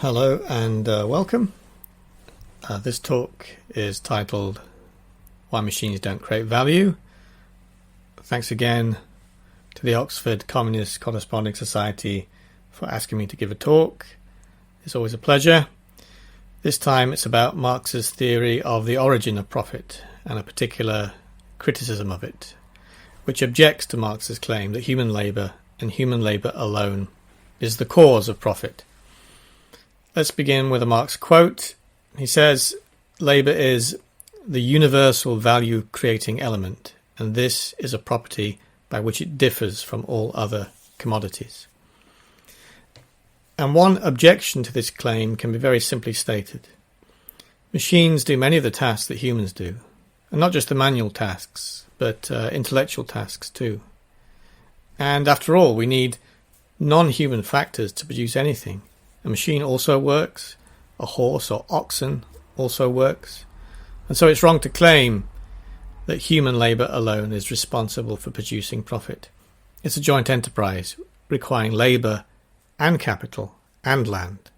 Hello and welcome. This talk is titled Why Machines Don't Create Value. Thanks again to the Oxford Communist Corresponding Society for asking me to give a talk. It's always a pleasure. This time it's about Marx's theory of the origin of profit and a particular criticism of it, which objects to Marx's claim that human labour and human labour alone is the cause of profit. Let's begin with a Marx quote. He says, "Labour is the universal value-creating element, and this is a property by which it differs from all other commodities." And one objection to this claim can be very simply stated. Machines do many of the tasks that humans do, and not just the manual tasks, but intellectual tasks too. And after all, we need non-human factors to produce anything. A machine also works, a horse or oxen also works, and so it's wrong to claim that human labour alone is responsible for producing profit. It's a joint enterprise requiring labour and capital and land.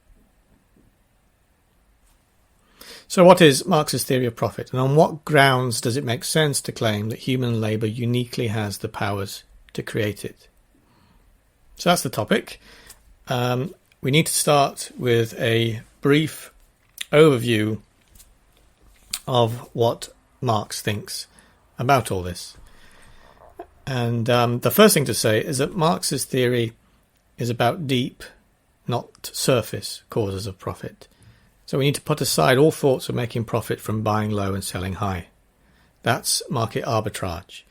So what is Marx's theory of profit, and on what grounds does it make sense to claim that human labour uniquely has the powers to create it? So that's the topic. We need to start with a brief overview of what Marx thinks about all this. And the first thing to say is that Marx's theory is about deep, not surface, causes of profit. So we need to put aside all thoughts of making profit from buying low and selling high. That's market arbitrage.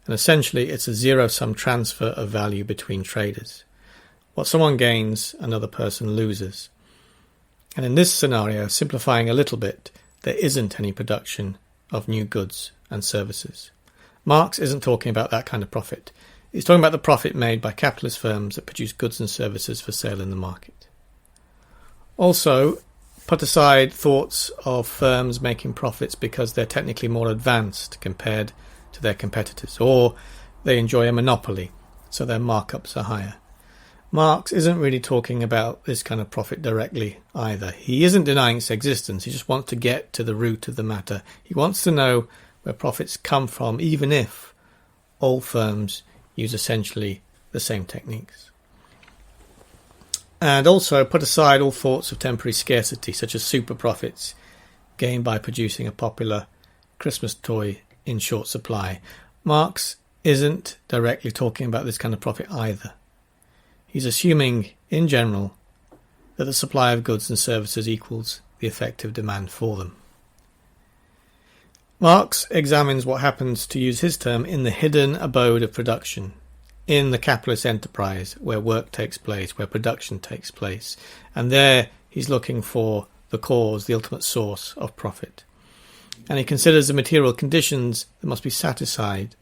And essentially it's a zero-sum transfer of value between traders. What someone gains, another person loses. And in this scenario, simplifying a little bit, there isn't any production of new goods and services. Marx isn't talking about that kind of profit. He's talking about the profit made by capitalist firms that produce goods and services for sale in the market. Also, put aside thoughts of firms making profits because they're technically more advanced compared to their competitors, or they enjoy a monopoly, so their markups are higher. Marx isn't really talking about this kind of profit directly either. He isn't denying its existence, he just wants to get to the root of the matter. He wants to know where profits come from, even if all firms use essentially the same techniques. And also put aside all thoughts of temporary scarcity, such as super profits gained by producing a popular Christmas toy in short supply. Marx isn't directly talking about this kind of profit either. He's assuming, in general, that the supply of goods and services equals the effective demand for them. Marx examines what happens, to use his term, in the hidden abode of production, in the capitalist enterprise where work takes place, where production takes place, and there he's looking for the cause, the ultimate source of profit. And he considers the material conditions that must be satisfied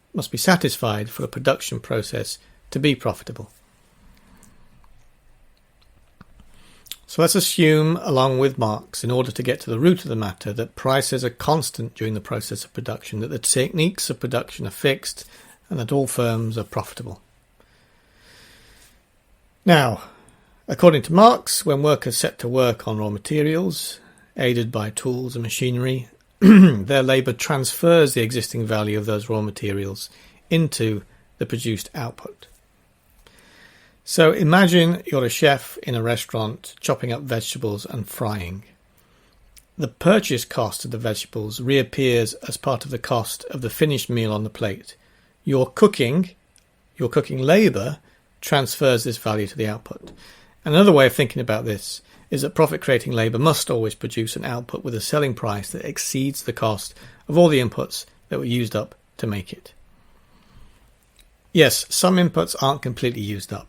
for a production process to be profitable. So let's assume, along with Marx, in order to get to the root of the matter, that prices are constant during the process of production, that the techniques of production are fixed, and that all firms are profitable. Now, according to Marx, when workers set to work on raw materials, aided by tools and machinery, their labour transfers the existing value of those raw materials into the produced output. So imagine you're a chef in a restaurant chopping up vegetables and frying. The purchase cost of the vegetables reappears as part of the cost of the finished meal on the plate. Your cooking labour transfers this value to the output. Another way of thinking about this is that profit-creating labour must always produce an output with a selling price that exceeds the cost of all the inputs that were used up to make it. Yes, some inputs aren't completely used up.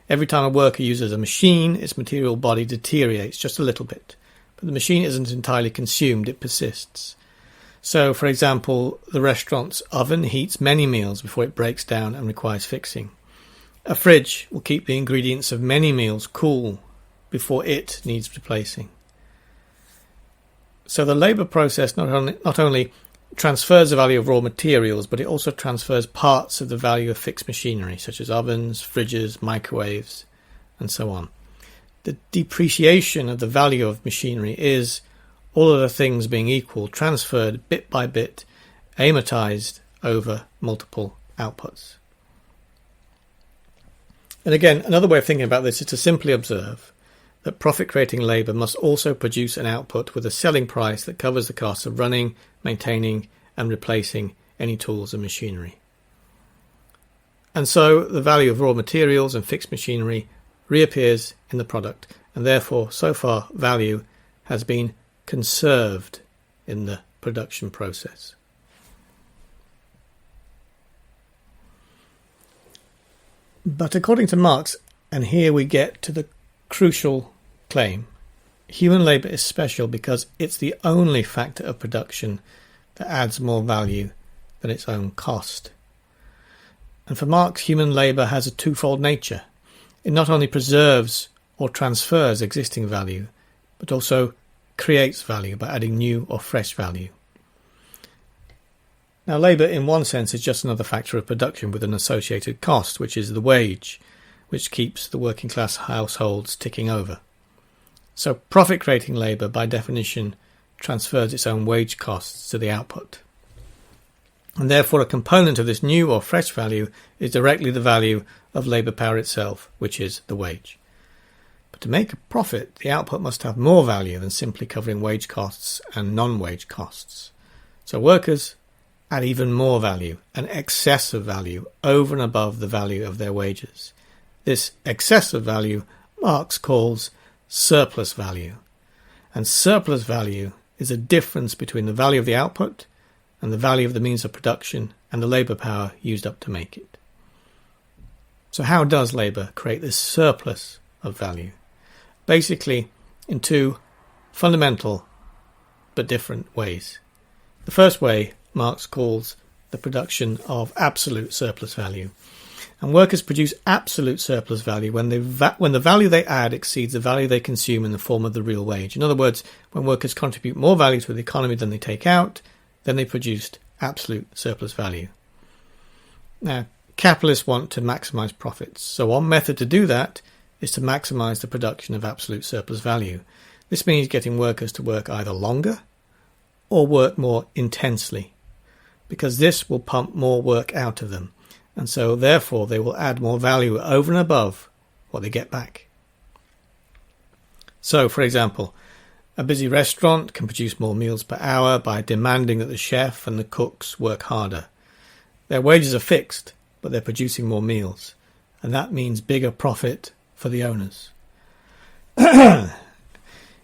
Every time a worker uses a machine, its material body deteriorates just a little bit. But the machine isn't entirely consumed, it persists. So, for example, the restaurant's oven heats many meals before it breaks down and requires fixing. A fridge will keep the ingredients of many meals cool before it needs replacing. So the labour process not only transfers the value of raw materials, but it also transfers parts of the value of fixed machinery, such as ovens, fridges, microwaves, and so on. the depreciation of the value of machinery is, all other things being equal, transferred bit by bit, amortized over multiple outputs. And again, another way of thinking about this is to simply observe that profit-creating labour must also produce an output with a selling price that covers the costs of running, maintaining and replacing any tools and machinery. And so the value of raw materials and fixed machinery reappears in the product, and therefore so far value has been conserved in the production process. But according to Marx, and here we get to the crucial claim, human labour is special because it's the only factor of production that adds more value than its own cost. And for Marx, human labour has a twofold nature. It not only preserves or transfers existing value, but also creates value by adding new or fresh value. Now, labour in one sense is just another factor of production with an associated cost, which is the wage, which keeps the working class households ticking over. So profit-creating labour, by definition, transfers its own wage costs to the output. And therefore a component of this new or fresh value is directly the value of labour power itself, which is the wage. But to make a profit, the output must have more value than simply covering wage costs and non-wage costs. So workers add even more value, an excess of value, over and above the value of their wages. This excess of value Marx calls surplus value. And surplus value is a difference between the value of the output and the value of the means of production and the labour power used up to make it. So how does labour create this surplus of value? Basically, in two fundamental but different ways. The first way Marx calls the production of absolute surplus value. And workers produce absolute surplus value when the value they add exceeds the value they consume in the form of the real wage. In other words, when workers contribute more value to the economy than they take out, then they produced absolute surplus value. Now, capitalists want to maximise profits, so one method to do that is to maximise the production of absolute surplus value. This means getting workers to work either longer or work more intensely, because this will pump more work out of them, and so therefore they will add more value over and above what they get back. So, for example, a busy restaurant can produce more meals per hour by demanding that the chef and the cooks work harder. Their wages are fixed, but they're producing more meals, and that means bigger profit for the owners.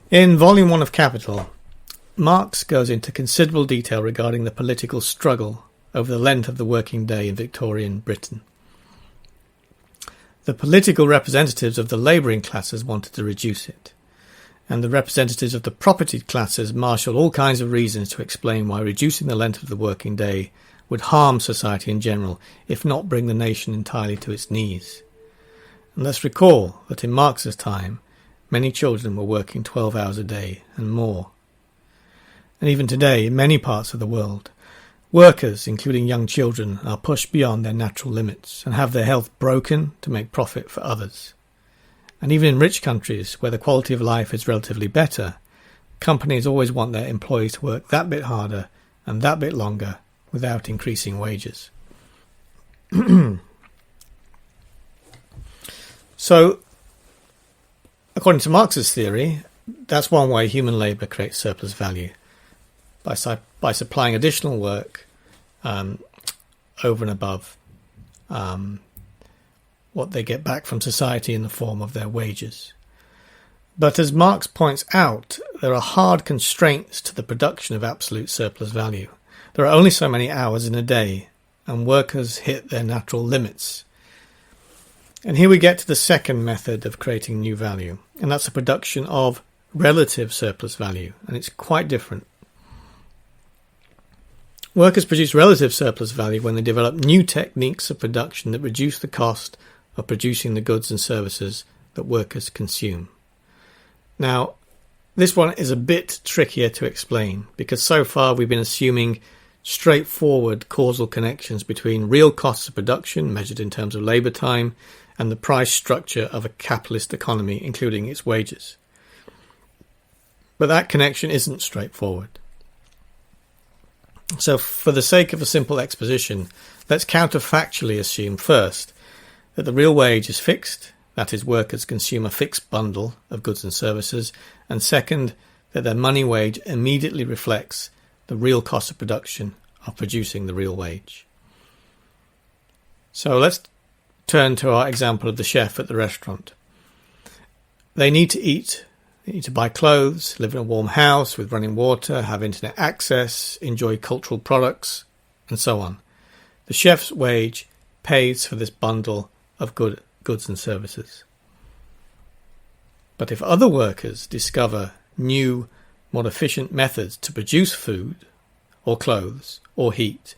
In Volume 1 of Capital, Marx goes into considerable detail regarding the political struggle over the length of the working day in Victorian Britain. The political representatives of the labouring classes wanted to reduce it, and the representatives of the propertied classes marshalled all kinds of reasons to explain why reducing the length of the working day would harm society in general, if not bring the nation entirely to its knees. And let's recall that in Marx's time, many children were working 12 hours a day and more. And even today, in many parts of the world, workers, including young children, are pushed beyond their natural limits and have their health broken to make profit for others. And even in rich countries, where the quality of life is relatively better, companies always want their employees to work that bit harder and that bit longer without increasing wages. So, according to Marx's theory, that's one way human labour creates surplus value, by supplying additional work over and above what they get back from society in the form of their wages. But as Marx points out, there are hard constraints to the production of absolute surplus value. There are only so many hours in a day, and workers hit their natural limits. And here we get to the second method of creating new value, and that's the production of relative surplus value, and it's quite different. Workers produce relative surplus value when they develop new techniques of production that reduce the cost of producing the goods and services that workers consume. Now, this one is a bit trickier to explain, because so far we've been assuming straightforward causal connections between real costs of production, measured in terms of labour time, and the price structure of a capitalist economy, including its wages. But that connection isn't straightforward. So for the sake of a simple exposition, let's counterfactually assume first that the real wage is fixed, that is, workers consume a fixed bundle of goods and services, and second, that their money wage immediately reflects the real cost of production of producing the real wage. So let's turn to our example of the chef at the restaurant. They need to eat, they need to buy clothes, live in a warm house with running water, have internet access, enjoy cultural products, and so on. The chef's wage pays for this bundle of goods and services. But if other workers discover new, more efficient methods to produce food, or clothes, or heat,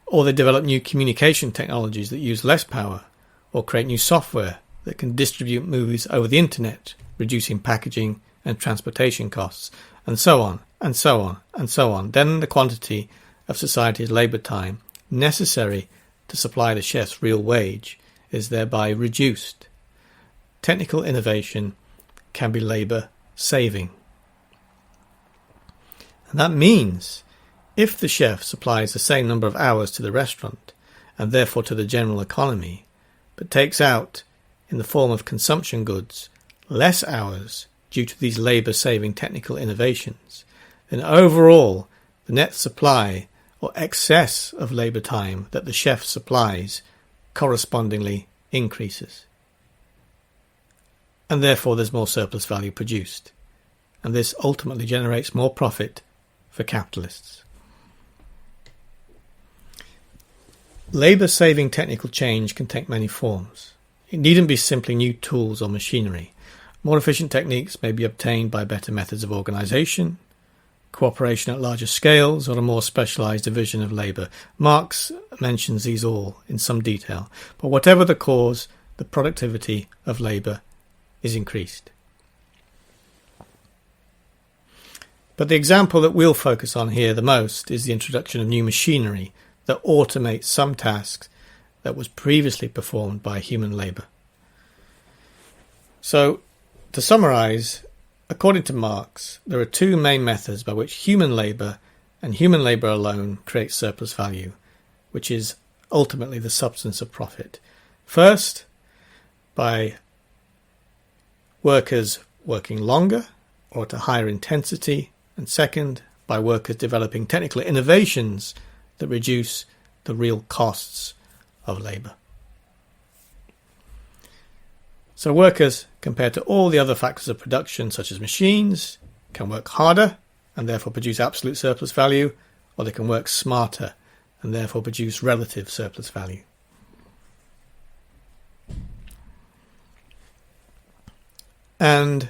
or they develop new communication technologies that use less power, or create new software that can distribute movies over the internet, reducing packaging and transportation costs, and so on, and so on, and so on, then the quantity of society's labour time necessary to supply the chef's real wage is thereby reduced. Technical innovation can be labour saving. And that means if the chef supplies the same number of hours to the restaurant, and therefore to the general economy, but takes out, in the form of consumption goods, less hours due to these labour-saving technical innovations, then overall the net supply or excess of labour time that the chef supplies correspondingly increases. And therefore there's more surplus value produced, and this ultimately generates more profit for capitalists. Labour-saving technical change can take many forms. It needn't be simply new tools or machinery. More efficient techniques may be obtained by better methods of organisation, cooperation at larger scales, or a more specialised division of labour. Marx mentions these all in some detail, but whatever the cause, the productivity of labour is increased. But the example that we'll focus on here the most is the introduction of new machinery that automates some tasks that was previously performed by human labour. So, to summarise, according to Marx, there are two main methods by which human labour and human labour alone creates surplus value, which is ultimately the substance of profit. First, by workers working longer or at a higher intensity, and second, by workers developing technical innovations that reduce the real costs of labour. So workers, compared to all the other factors of production, such as machines, can work harder and therefore produce absolute surplus value, or they can work smarter and therefore produce relative surplus value. And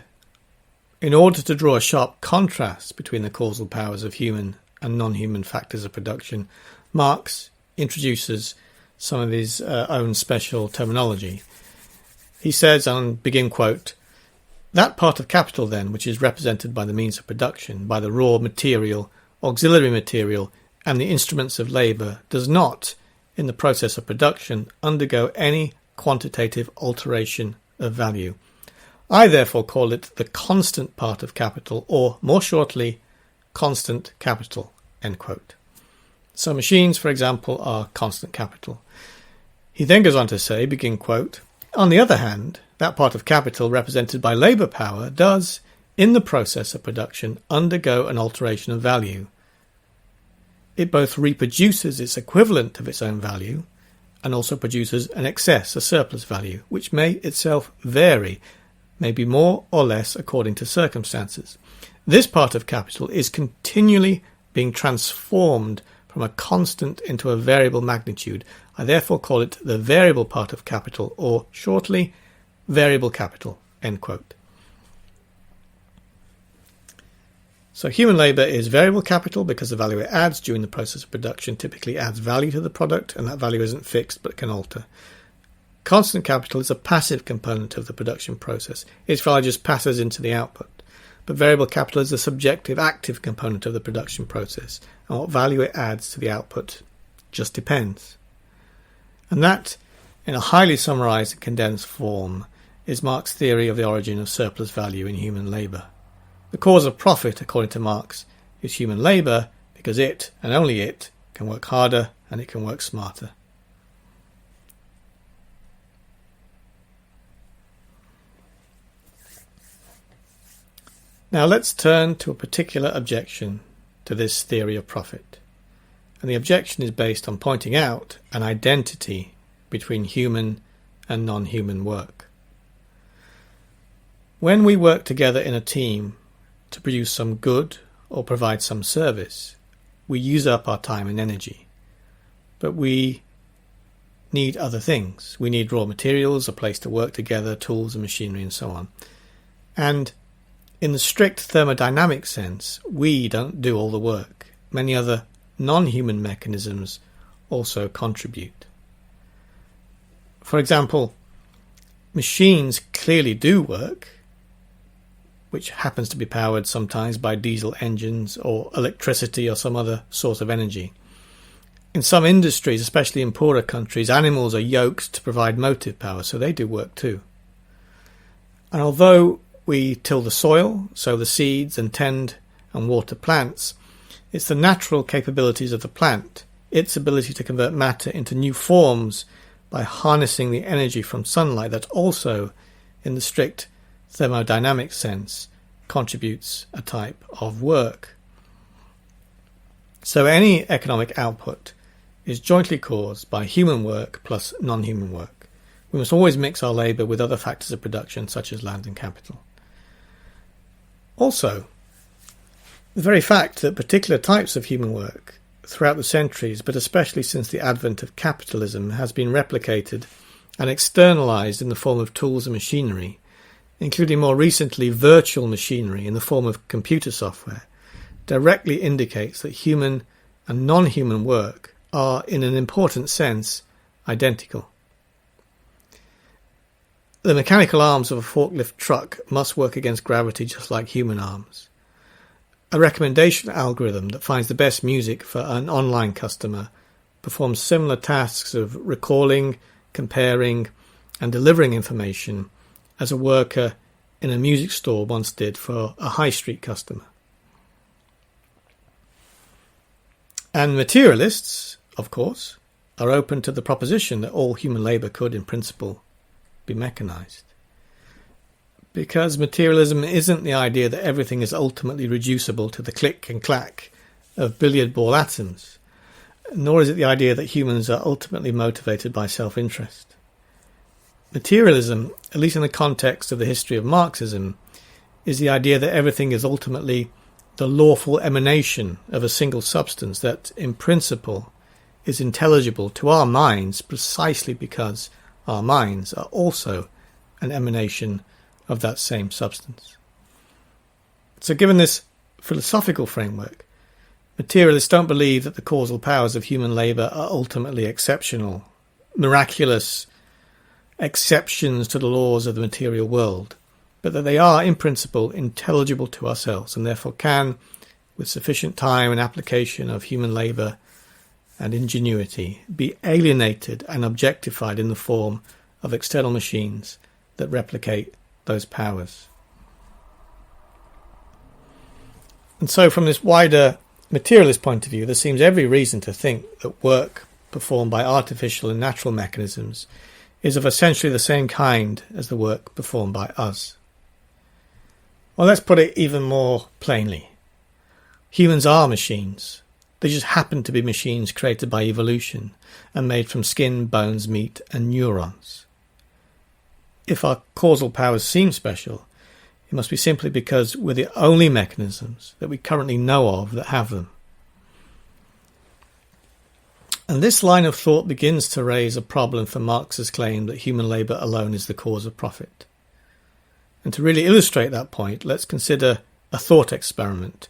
in order to draw a sharp contrast between the causal powers of human and non-human factors of production, Marx introduces some of his own special terminology. He says, and begin quote, "That part of capital then, which is represented by the means of production, by the raw material, auxiliary material, and the instruments of labour, does not, in the process of production, undergo any quantitative alteration of value. I therefore call it the constant part of capital, or, more shortly, constant capital." End quote. So machines, for example, are constant capital. He then goes on to say, begin quote, "On the other hand, that part of capital represented by labour power does, in the process of production, undergo an alteration of value. It both reproduces its equivalent of its own value and also produces an excess, a surplus value, which may itself vary, may be more or less according to circumstances. This part of capital is continually being transformed from a constant into a variable magnitude. I therefore call it the variable part of capital, or, shortly, variable capital." End quote. So human labour is variable capital because the value it adds during the process of production typically adds value to the product, and that value isn't fixed but can alter. Constant capital is a passive component of the production process. Its value just passes into the output. But variable capital is a subjective, active component of the production process, and what value it adds to the output just depends. And that in a highly summarised and condensed form, is Marx's theory of the origin of surplus value in human labour. The cause of profit, according to Marx, is human labour because it, and only it, can work harder and it can work smarter. Now let's turn to a particular objection to this theory of profit. And the objection is based on pointing out an identity between human and non-human work. When we work together in a team to produce some good or provide some service, we use up our time and energy. But we need other things. We need raw materials, a place to work together, tools and machinery and so on. And in the strict thermodynamic sense, we don't do all the work. Many other non-human mechanisms also contribute. For example, machines clearly do work, which happens to be powered sometimes by diesel engines or electricity or some other source of energy. In some industries, especially in poorer countries, animals are yoked to provide motive power, so they do work too. And although we till the soil, sow the seeds and tend and water plants, it's the natural capabilities of the plant, its ability to convert matter into new forms by harnessing the energy from sunlight, that also, in the strict thermodynamic sense, contributes a type of work. So any economic output is jointly caused by human work plus non-human work. We must always mix our labour with other factors of production such as land and capital. Also, the very fact that particular types of human work throughout the centuries, but especially since the advent of capitalism, has been replicated and externalised in the form of tools and machinery, including more recently virtual machinery in the form of computer software, directly indicates that human and non-human work are, in an important sense, identical. The mechanical arms of a forklift truck must work against gravity just like human arms. A recommendation algorithm that finds the best music for an online customer performs similar tasks of recalling, comparing, and delivering information as a worker in a music store once did for a high street customer. And materialists, of course, are open to the proposition that all human labour could, in principle, be mechanized. Because materialism isn't the idea that everything is ultimately reducible to the click and clack of billiard ball atoms, nor is it the idea that humans are ultimately motivated by self-interest. Materialism, at least in the context of the history of Marxism, is the idea that everything is ultimately the lawful emanation of a single substance that, in principle, is intelligible to our minds precisely because our minds are also an emanation of that same substance. So given this philosophical framework, materialists don't believe that the causal powers of human labour are ultimately exceptional, miraculous exceptions to the laws of the material world, but that they are, in principle, intelligible to ourselves and therefore can, with sufficient time and application of human labour and ingenuity, be alienated and objectified in the form of external machines that replicate those powers. And so from this wider materialist point of view, there seems every reason to think that work performed by artificial and natural mechanisms is of essentially the same kind as the work performed by us. Well, let's put it even more plainly. Humans are machines. They just happen to be machines created by evolution and made from skin, bones, meat, and neurons. If our causal powers seem special, it must be simply because we're the only mechanisms that we currently know of that have them. And this line of thought begins to raise a problem for Marx's claim that human labour alone is the cause of profit. And to really illustrate that point, let's consider a thought experiment,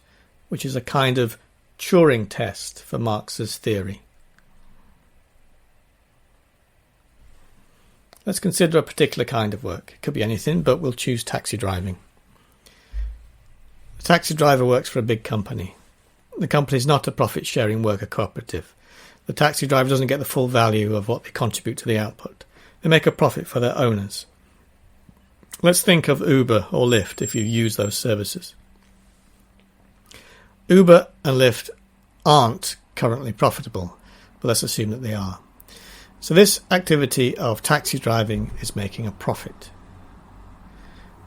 which is a kind of Turing test for Marx's theory. Let's consider a particular kind of work. It could be anything, but we'll choose taxi driving. The taxi driver works for a big company. The company is not a profit-sharing worker cooperative. The taxi driver doesn't get the full value of what they contribute to the output. they make a profit for their owners. Let's think of Uber or Lyft if you use those services. Uber and Lyft aren't currently profitable, but let's assume that they are. So this activity of taxi driving is making a profit.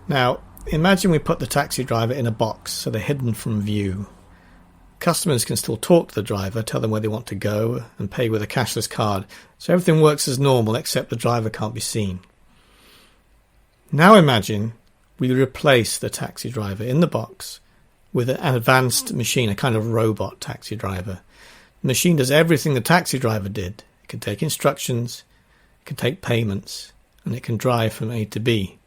Now, imagine we put the taxi driver in a box so they're hidden from view. Customers can still talk to the driver, tell them where they want to go, and pay with a cashless card, so everything works as normal except the driver can't be seen. Now imagine we replace the taxi driver in the box with an advanced machine, a kind of robot taxi driver. The machine does everything the taxi driver did. It can take instructions, it can take payments, and it can drive from A to B.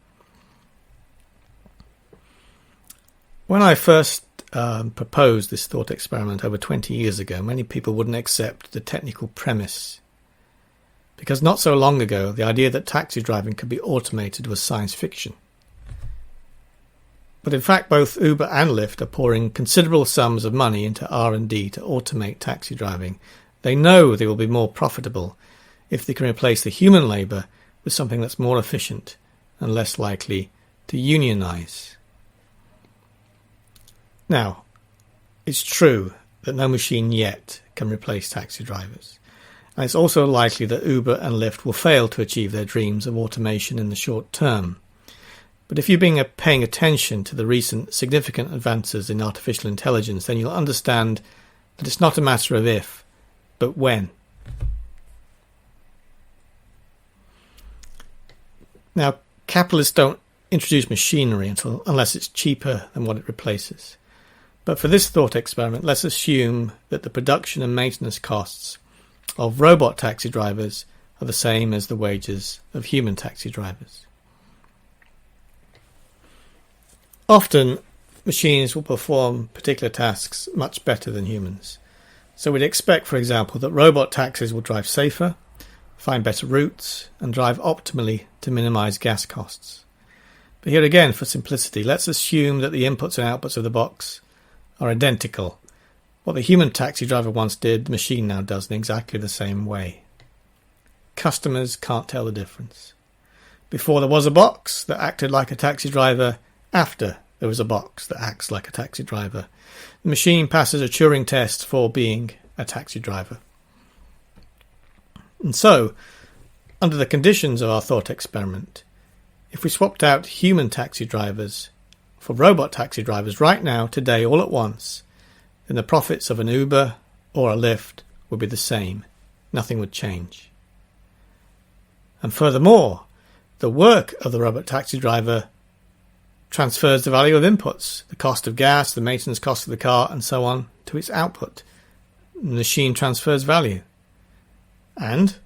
When I first proposed this thought experiment over 20 years ago, many people wouldn't accept the technical premise. Because not so long ago, the idea that taxi driving could be automated was science fiction. But in fact, both Uber and Lyft are pouring considerable sums of money into R&D to automate taxi driving. They know they will be more profitable if they can replace the human labour with something that's more efficient and less likely to unionize. Now, it's true that no machine yet can replace taxi drivers. And it's also likely that Uber and Lyft will fail to achieve their dreams of automation in the short term. But if you've been paying attention to the recent significant advances in artificial intelligence, then you'll understand that it's not a matter of if, but when. Now, capitalists don't introduce machinery unless it's cheaper than what it replaces. But for this thought experiment, let's assume that the production and maintenance costs of robot taxi drivers are the same as the wages of human taxi drivers. Often, machines will perform particular tasks much better than humans. So we'd expect, for example, that robot taxis will drive safer, find better routes, and drive optimally to minimize gas costs. But here again, for simplicity, let's assume that the inputs and outputs of the box are identical. What the human taxi driver once did, the machine now does in exactly the same way. Customers can't tell the difference. Before there was a box that acted like a taxi driver, after there was a box that acts like a taxi driver. The machine passes a Turing test for being a taxi driver. And so, under the conditions of our thought experiment, if we swapped out human taxi drivers for robot taxi drivers right now, today, all at once, then the profits of an Uber or a Lyft would be the same. Nothing would change. And furthermore, the work of the robot taxi driver transfers the value of inputs, the cost of gas, the maintenance cost of the car, and so on, to its output. The machine transfers value. And,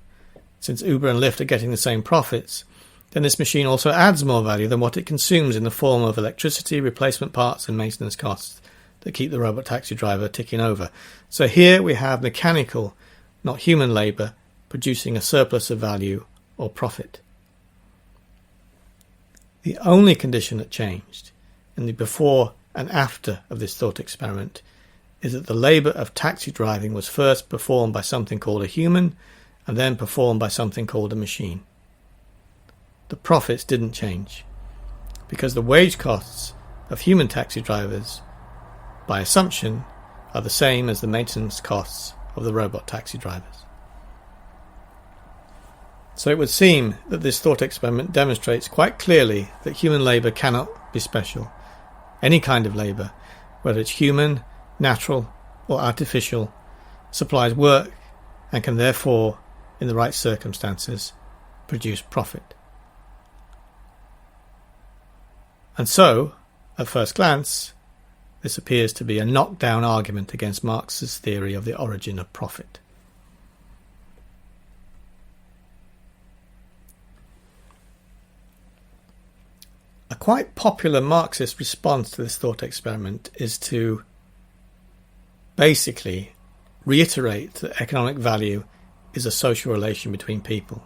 since Uber and Lyft are getting the same profits, then this machine also adds more value than what it consumes in the form of electricity, replacement parts, and maintenance costs that keep the robot taxi driver ticking over. So here we have mechanical, not human labour, producing a surplus of value or profit. The only condition that changed in the before and after of this thought experiment is that the labour of taxi driving was first performed by something called a human and then performed by something called a machine. The profits didn't change because the wage costs of human taxi drivers, by assumption, are the same as the maintenance costs of the robot taxi drivers. So it would seem that this thought experiment demonstrates quite clearly that human labour cannot be special. Any kind of labour, whether it's human, natural or artificial, supplies work and can therefore, in the right circumstances, produce profit. And so, at first glance, this appears to be a knockdown argument against Marx's theory of the origin of profit. A quite popular Marxist response to this thought experiment is to basically reiterate that economic value is a social relation between people.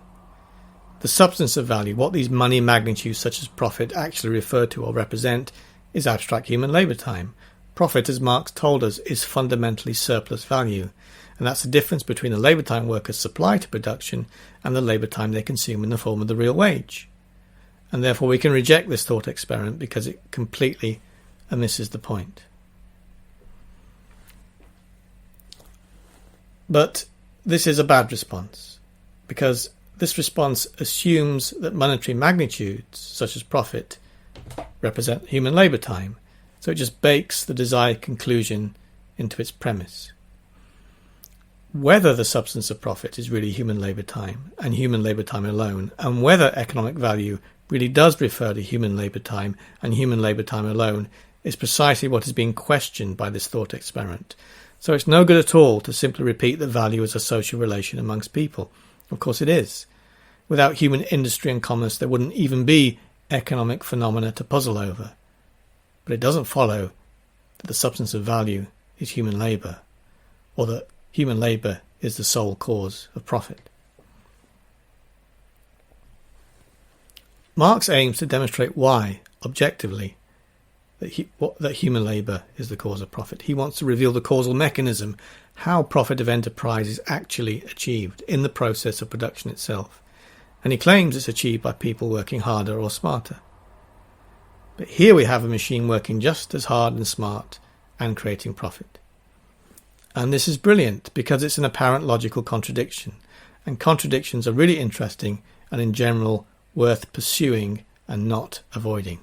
The substance of value, what these money magnitudes such as profit actually refer to or represent, is abstract human labour time. Profit, as Marx told us, is fundamentally surplus value. And that's the difference between the labour time workers supply to production and the labour time they consume in the form of the real wage. And therefore we can reject this thought experiment because it completely misses the point. But this is a bad response, because this response assumes that monetary magnitudes, such as profit, represent human labour time, so it just bakes the desired conclusion into its premise. Whether the substance of profit is really human labour time and human labour time alone, and whether economic value really does refer to human labour time and human labour time alone, is precisely what is being questioned by this thought experiment. So it's no good at all to simply repeat that value is a social relation amongst people. Of course it is. Without human industry and commerce, there wouldn't even be economic phenomena to puzzle over. But it doesn't follow that the substance of value is human labour, or that human labour is the sole cause of profit. Marx aims to demonstrate why, objectively, that human labour is the cause of profit. He wants to reveal the causal mechanism, how profit of enterprise is actually achieved in the process of production itself. And he claims it's achieved by people working harder or smarter. But here we have a machine working just as hard and smart and creating profit. And this is brilliant because it's an apparent logical contradiction. And contradictions are really interesting and in general worth pursuing and not avoiding.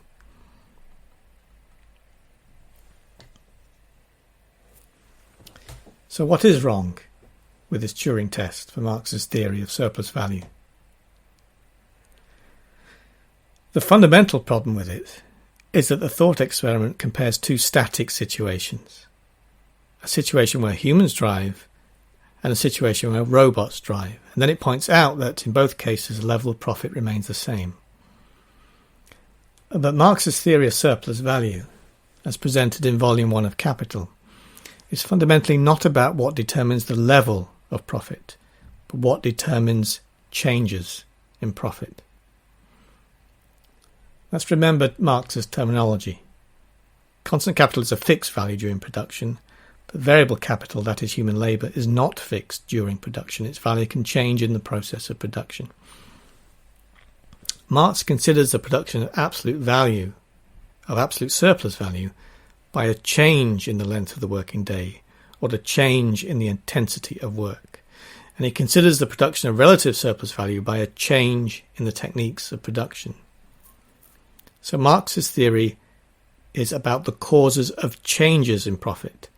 So what is wrong with this Turing test for Marx's theory of surplus value? The fundamental problem with it is that the thought experiment compares two static situations. A situation where humans drive and a situation where robots drive. And then it points out that in both cases the level of profit remains the same. But Marx's theory of surplus value, as presented in Volume 1 of Capital, is fundamentally not about what determines the level of profit, but what determines changes in profit. Let's remember Marx's terminology. Constant capital is a fixed value during production, but variable capital, that is human labour, is not fixed during production. Its value can change in the process of production. Marx considers the production of absolute value, of absolute surplus value, by a change in the length of the working day or a change in the intensity of work. And he considers the production of relative surplus value by a change in the techniques of production. So Marx's theory is about the causes of changes in profit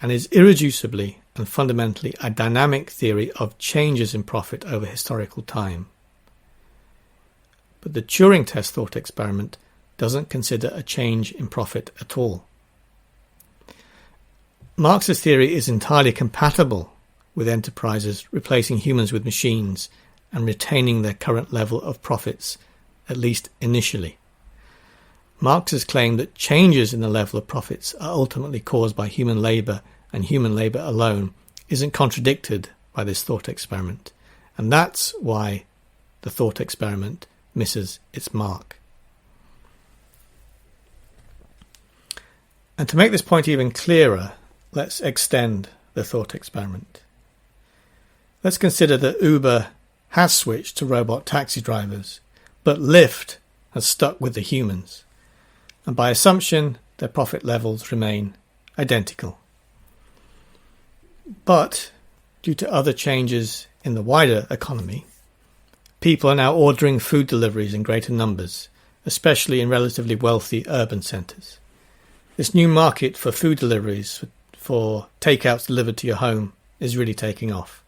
and is irreducibly and fundamentally a dynamic theory of changes in profit over historical time. But the Turing test thought experiment doesn't consider a change in profit at all. Marx's theory is entirely compatible with enterprises replacing humans with machines and retaining their current level of profits, at least initially. Marx has claimed that changes in the level of profits are ultimately caused by human labour and human labour alone isn't contradicted by this thought experiment. And that's why the thought experiment misses its mark. And to make this point even clearer, let's extend the thought experiment. Let's consider that Uber has switched to robot taxi drivers, but Lyft has stuck with the humans. And by assumption, their profit levels remain identical. But due to other changes in the wider economy, people are now ordering food deliveries in greater numbers, especially in relatively wealthy urban centres. This new market for food deliveries, for takeouts delivered to your home, is really taking off.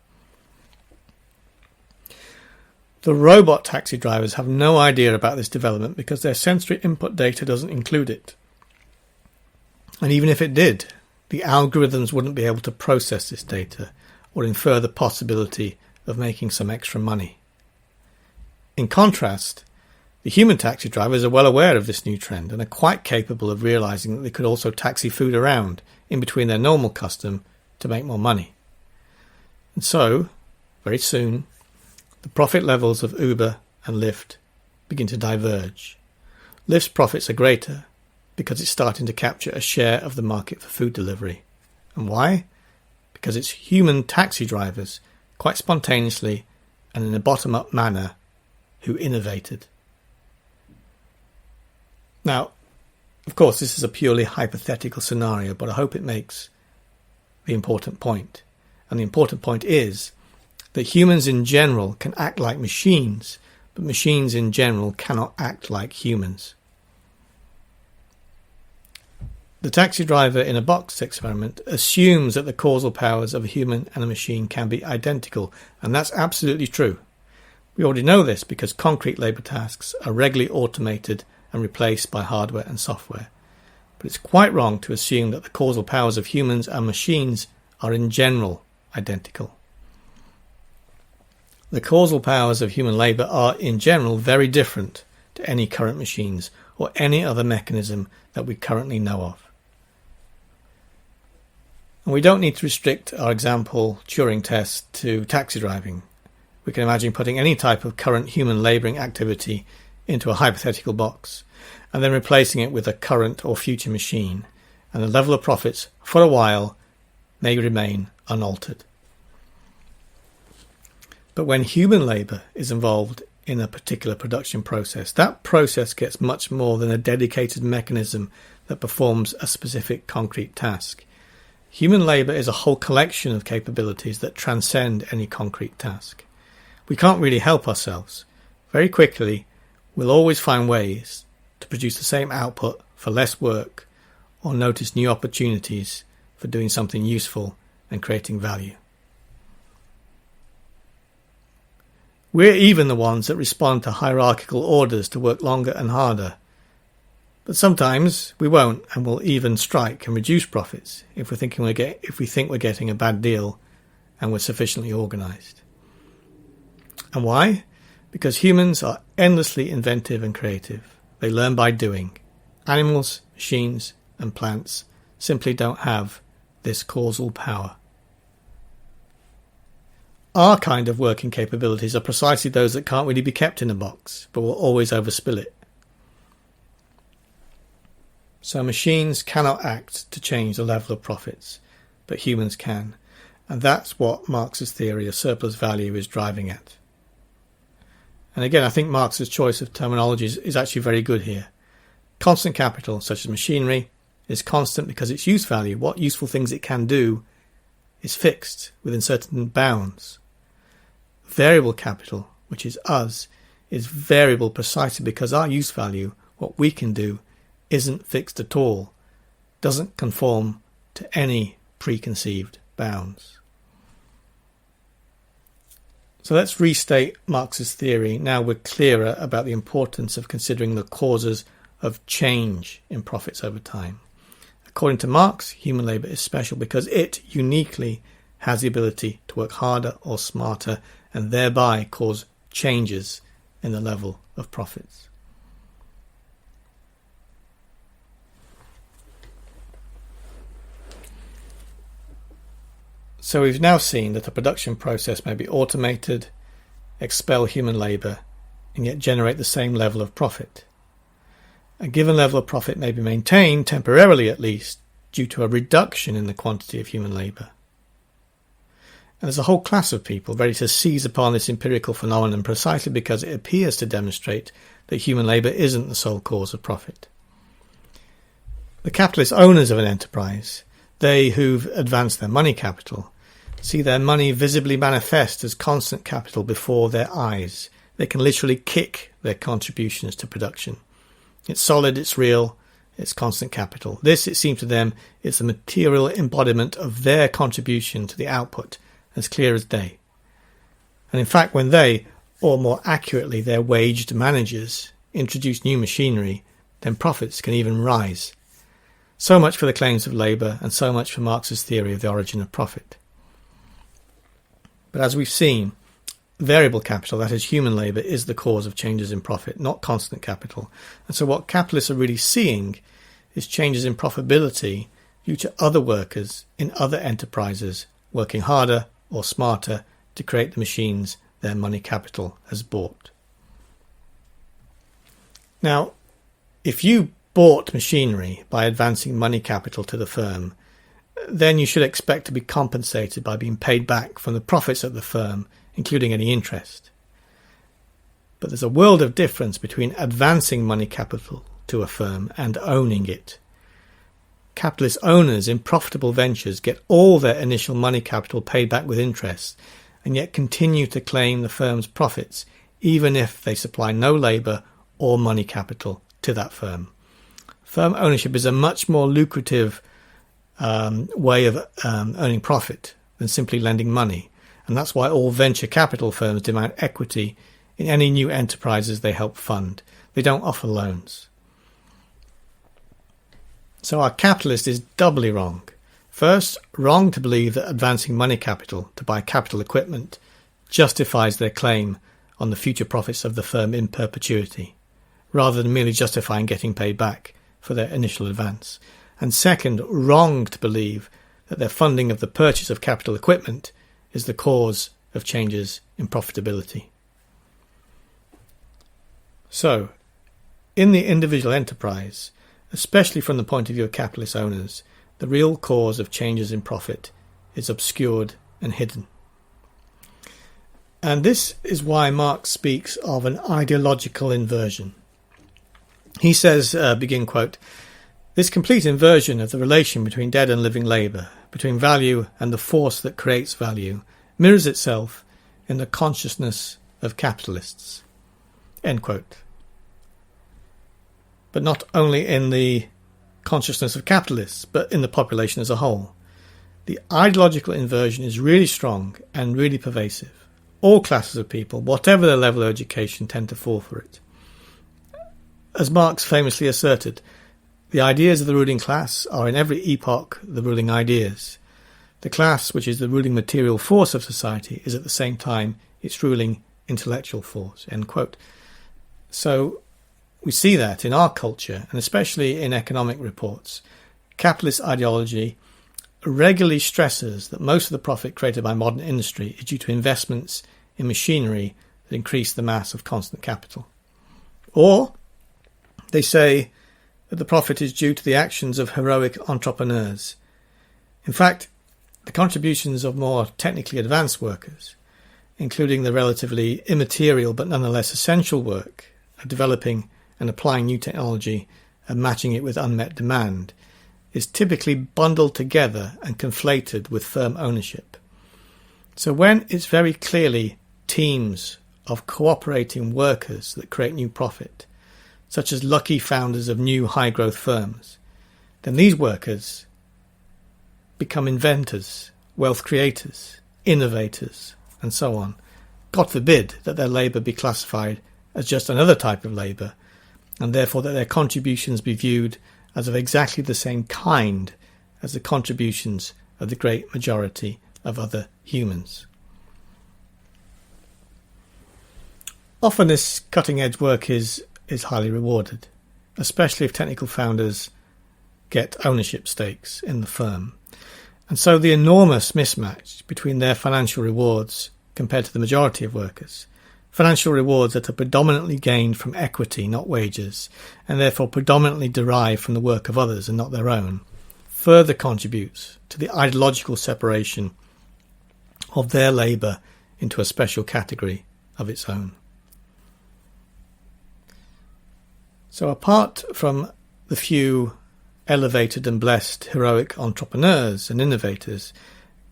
The robot taxi drivers have no idea about this development because their sensory input data doesn't include it. And even if it did, the algorithms wouldn't be able to process this data or infer the possibility of making some extra money. In contrast, the human taxi drivers are well aware of this new trend and are quite capable of realising that they could also taxi food around in between their normal custom to make more money. And so, very soon, the profit levels of Uber and Lyft begin to diverge. Lyft's profits are greater because it's starting to capture a share of the market for food delivery. And why? because it's human taxi drivers, quite spontaneously and in a bottom-up manner, who innovated. Now, of course, this is a purely hypothetical scenario, but I hope it makes the important point. And the important point is that humans in general can act like machines, but machines in general cannot act like humans. The taxi driver in a box experiment assumes that the causal powers of a human and a machine can be identical, and that's absolutely true. We already know this because concrete labour tasks are regularly automated and replaced by hardware and software. But it's quite wrong to assume that the causal powers of humans and machines are in general identical. The causal powers of human labour are in general very different to any current machines or any other mechanism that we currently know of. And we don't need to restrict our example Turing test to taxi driving. We can imagine putting any type of current human labouring activity into a hypothetical box and then replacing it with a current or future machine, and the level of profits for a while may remain unaltered. But when human labour is involved in a particular production process, that process gets much more than a dedicated mechanism that performs a specific concrete task. Human labour is a whole collection of capabilities that transcend any concrete task. We can't really help ourselves. Very quickly, we'll always find ways to produce the same output for less work or notice new opportunities for doing something useful and creating value. We're even the ones that respond to hierarchical orders to work longer and harder. But sometimes we won't, and we'll even strike and reduce profits if we think we're getting a bad deal and we're sufficiently organised. And why? Because humans are endlessly inventive and creative. They learn by doing. Animals, machines, and plants simply don't have this causal power. Our kind of working capabilities are precisely those that can't really be kept in a box, but will always overspill it. So machines cannot act to change the level of profits, but humans can. And that's what Marx's theory of surplus value is driving at. And again, I think Marx's choice of terminology is actually very good here. Constant capital, such as machinery, is constant because its use value, what useful things it can do, is fixed within certain bounds. Variable capital, which is us, is variable precisely because our use value, what we can do, isn't fixed at all, doesn't conform to any preconceived bounds. So let's restate Marx's theory. Now we're clearer about the importance of considering the causes of change in profits over time. According to Marx, human labour is special because it uniquely has the ability to work harder or smarter and thereby cause changes in the level of profits. So we've now seen that a production process may be automated, expel human labour, and yet generate the same level of profit. A given level of profit may be maintained, temporarily at least, due to a reduction in the quantity of human labour. And there's a whole class of people ready to seize upon this empirical phenomenon precisely because it appears to demonstrate that human labour isn't the sole cause of profit. The capitalist owners of an enterprise, they who've advanced their money capital, see their money visibly manifest as constant capital before their eyes. They can literally kick their contributions to production. It's solid, it's real, it's constant capital. This, it seems to them, is the material embodiment of their contribution to the output, as clear as day. And in fact, when they, or more accurately their waged managers, introduce new machinery, then profits can even rise. So much for the claims of labour, and so much for Marx's theory of the origin of profit. But as we've seen, variable capital, that is human labour, is the cause of changes in profit, not constant capital. And so what capitalists are really seeing is changes in profitability due to other workers in other enterprises working harder or smarter to create the machines their money capital has bought. Now, if you bought machinery by advancing money capital to the firm, then you should expect to be compensated by being paid back from the profits of the firm, including any interest. But there's a world of difference between advancing money capital to a firm and owning it. Capitalist owners in profitable ventures get all their initial money capital paid back with interest, and yet continue to claim the firm's profits, even if they supply no labour or money capital to that firm. Firm ownership is a much more lucrative way of earning profit than simply lending money, and that's why all venture capital firms demand equity in any new enterprises they help fund. They don't offer loans. So our capitalist is doubly wrong. First, wrong to believe that advancing money capital to buy capital equipment justifies their claim on the future profits of the firm in perpetuity, rather than merely justifying getting paid back for their initial advance. And second, wrong to believe that their funding of the purchase of capital equipment is the cause of changes in profitability. So, in the individual enterprise, especially from the point of view of capitalist owners, the real cause of changes in profit is obscured and hidden. And this is why Marx speaks of an ideological inversion. He says, begin quote, "This complete inversion of the relation between dead and living labour, between value and the force that creates value, mirrors itself in the consciousness of capitalists." End quote. But not only in the consciousness of capitalists, but in the population as a whole. The ideological inversion is really strong and really pervasive. All classes of people, whatever their level of education, tend to fall for it. As Marx famously asserted, the ideas of the ruling class are in every epoch the ruling ideas. The class, which is the ruling material force of society, is at the same time its ruling intellectual force. End quote. So we see that in our culture, and especially in economic reports. Capitalist ideology regularly stresses that most of the profit created by modern industry is due to investments in machinery that increase the mass of constant capital. Or they say that the profit is due to the actions of heroic entrepreneurs. In fact, the contributions of more technically advanced workers, including the relatively immaterial but nonetheless essential work of developing and applying new technology and matching it with unmet demand, is typically bundled together and conflated with firm ownership. So when it's very clearly teams of cooperating workers that create new profit, such as lucky founders of new high-growth firms, then these workers become inventors, wealth creators, innovators, and so on. God forbid that their labour be classified as just another type of labour, and therefore that their contributions be viewed as of exactly the same kind as the contributions of the great majority of other humans. Often this cutting-edge work is highly rewarded, especially if technical founders get ownership stakes in the firm. And so the enormous mismatch between their financial rewards compared to the majority of workers, financial rewards that are predominantly gained from equity, not wages, and therefore predominantly derived from the work of others and not their own, further contributes to the ideological separation of their labour into a special category of its own. So apart from the few elevated and blessed heroic entrepreneurs and innovators,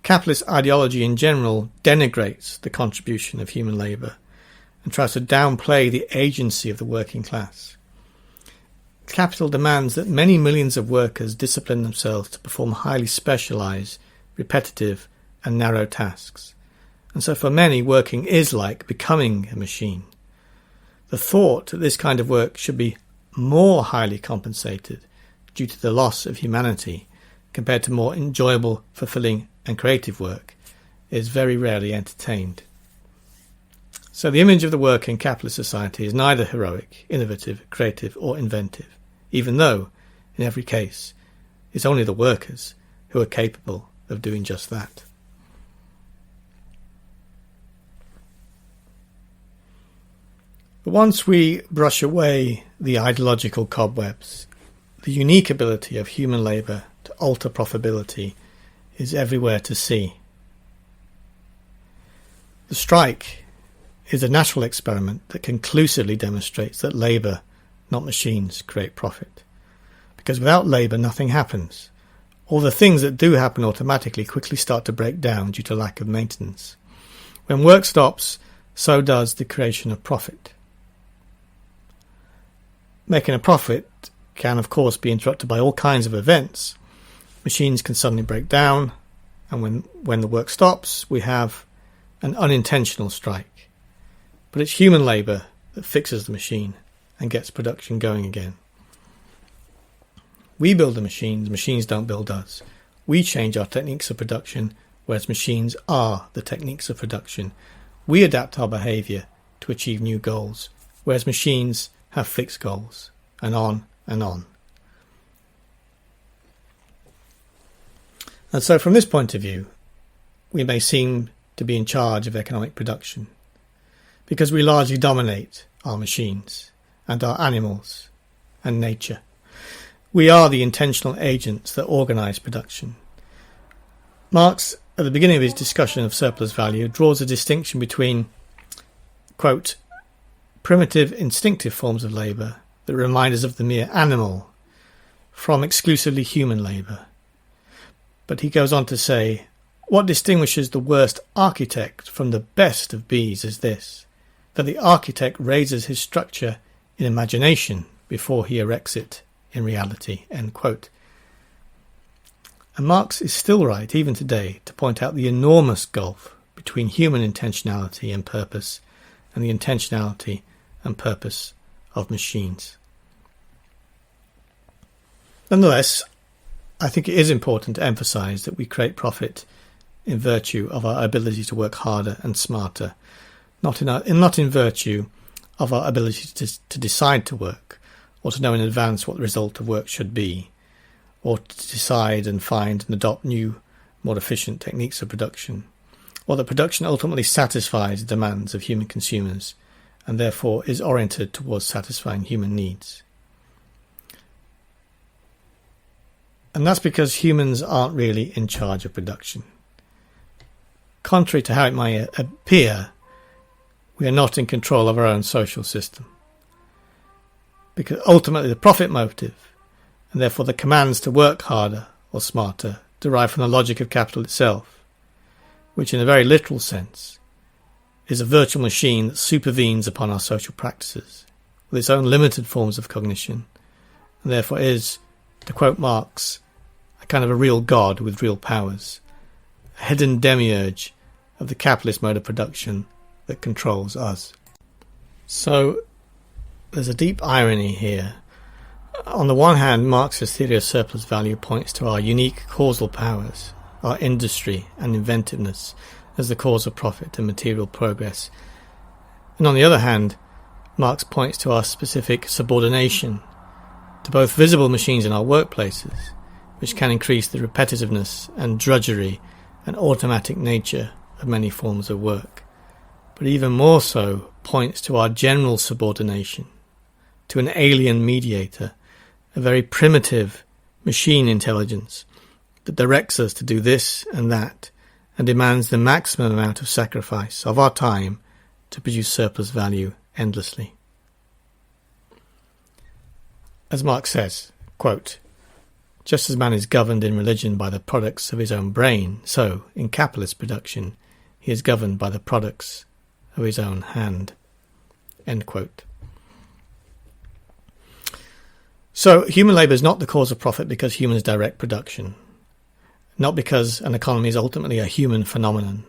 capitalist ideology in general denigrates the contribution of human labour and tries to downplay the agency of the working class. Capital demands that many millions of workers discipline themselves to perform highly specialised, repetitive and narrow tasks. And so for many, working is like becoming a machine. The thought that this kind of work should be more highly compensated due to the loss of humanity compared to more enjoyable, fulfilling and creative work is very rarely entertained. So the image of the worker in capitalist society is neither heroic, innovative, creative or inventive, even though, in every case, it's only the workers who are capable of doing just that. But once we brush away the ideological cobwebs, the unique ability of human labour to alter profitability is everywhere to see. The strike is a natural experiment that conclusively demonstrates that labour, not machines, create profit. Because without labour nothing happens. All the things that do happen automatically quickly start to break down due to lack of maintenance. When work stops, so does the creation of profit. Making a profit can of course be interrupted by all kinds of events. Machines can suddenly break down, and when the work stops we have an unintentional strike. But it's human labour that fixes the machine and gets production going again. We build the machines don't build us. We change our techniques of production, whereas machines are the techniques of production. We adapt our behaviour to achieve new goals, whereas machines have fixed goals, and on and on. And so from this point of view, we may seem to be in charge of economic production, because we largely dominate our machines and our animals and nature. We are the intentional agents that organise production. Marx, at the beginning of his discussion of surplus value, draws a distinction between, quote, primitive instinctive forms of labour that remind us of the mere animal from exclusively human labour. But he goes on to say, what distinguishes the worst architect from the best of bees is this, that the architect raises his structure in imagination before he erects it in reality, end quote. And Marx is still right, even today, to point out the enormous gulf between human intentionality and purpose and the intentionality and purpose of machines. Nonetheless, I think it is important to emphasise that we create profit in virtue of our ability to work harder and smarter, not in virtue of our ability to decide to work, or to know in advance what the result of work should be, or to decide and find and adopt new, more efficient techniques of production, or that production ultimately satisfies the demands of human consumers, and therefore is oriented towards satisfying human needs. And that's because humans aren't really in charge of production. Contrary to how it might appear, we are not in control of our own social system. Because ultimately the profit motive, and therefore the commands to work harder or smarter, derive from the logic of capital itself, which in a very literal sense is a virtual machine that supervenes upon our social practices, with its own limited forms of cognition, and therefore is, to quote Marx, a kind of a real god with real powers, a hidden demiurge of the capitalist mode of production that controls us. So there's a deep irony here. On the one hand, Marx's theory of surplus value points to our unique causal powers, our industry and inventiveness as the cause of profit and material progress. And on the other hand, Marx points to our specific subordination to both visible machines in our workplaces, which can increase the repetitiveness and drudgery and automatic nature of many forms of work, but even more so points to our general subordination to an alien mediator, a very primitive machine intelligence that directs us to do this and that and demands the maximum amount of sacrifice of our time to produce surplus value endlessly. As Marx says, quote, just as man is governed in religion by the products of his own brain, so, in capitalist production, he is governed by the products of his own hand. End quote. So, human labour is not the cause of profit because humans direct production, not because an economy is ultimately a human phenomenon,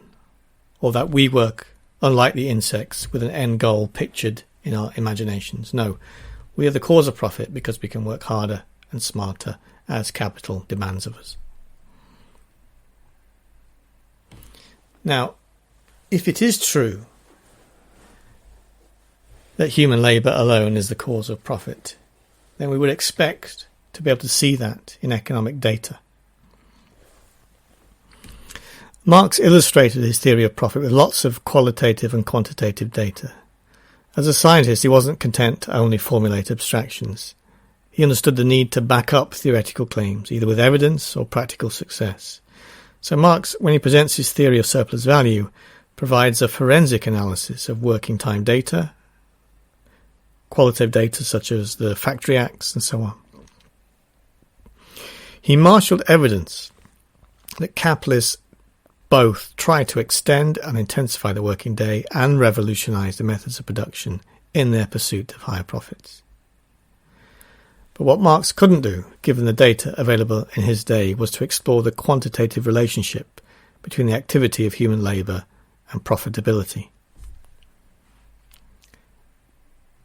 or that we work, unlike the insects, with an end goal pictured in our imaginations. No, we are the cause of profit because we can work harder and smarter as capital demands of us. Now, if it is true that human labour alone is the cause of profit, then we would expect to be able to see that in economic data. Marx illustrated his theory of profit with lots of qualitative and quantitative data. As a scientist, he wasn't content to only formulate abstractions. He understood the need to back up theoretical claims, either with evidence or practical success. So Marx, when he presents his theory of surplus value, provides a forensic analysis of working time data, qualitative data such as the factory acts and so on. He marshalled evidence that capitalists both try to extend and intensify the working day and revolutionize the methods of production in their pursuit of higher profits. But what Marx couldn't do, given the data available in his day, was to explore the quantitative relationship between the activity of human labour and profitability.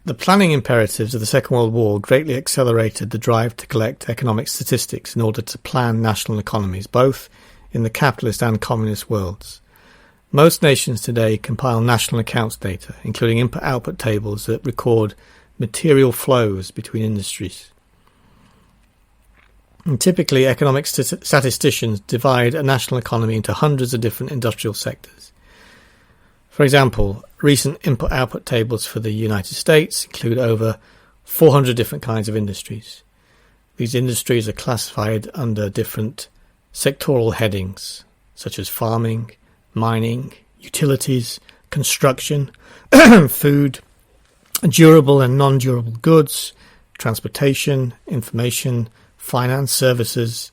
The planning imperatives of the Second World War greatly accelerated the drive to collect economic statistics in order to plan national economies, both in the capitalist and communist worlds. Most nations today compile national accounts data, including input-output tables that record material flows between industries. And typically, economic statisticians divide a national economy into hundreds of different industrial sectors. For example, recent input-output tables for the United States include over 400 different kinds of industries. These industries are classified under different sectoral headings, such as farming, mining, utilities, construction, food, durable and non-durable goods, transportation, information, finance services,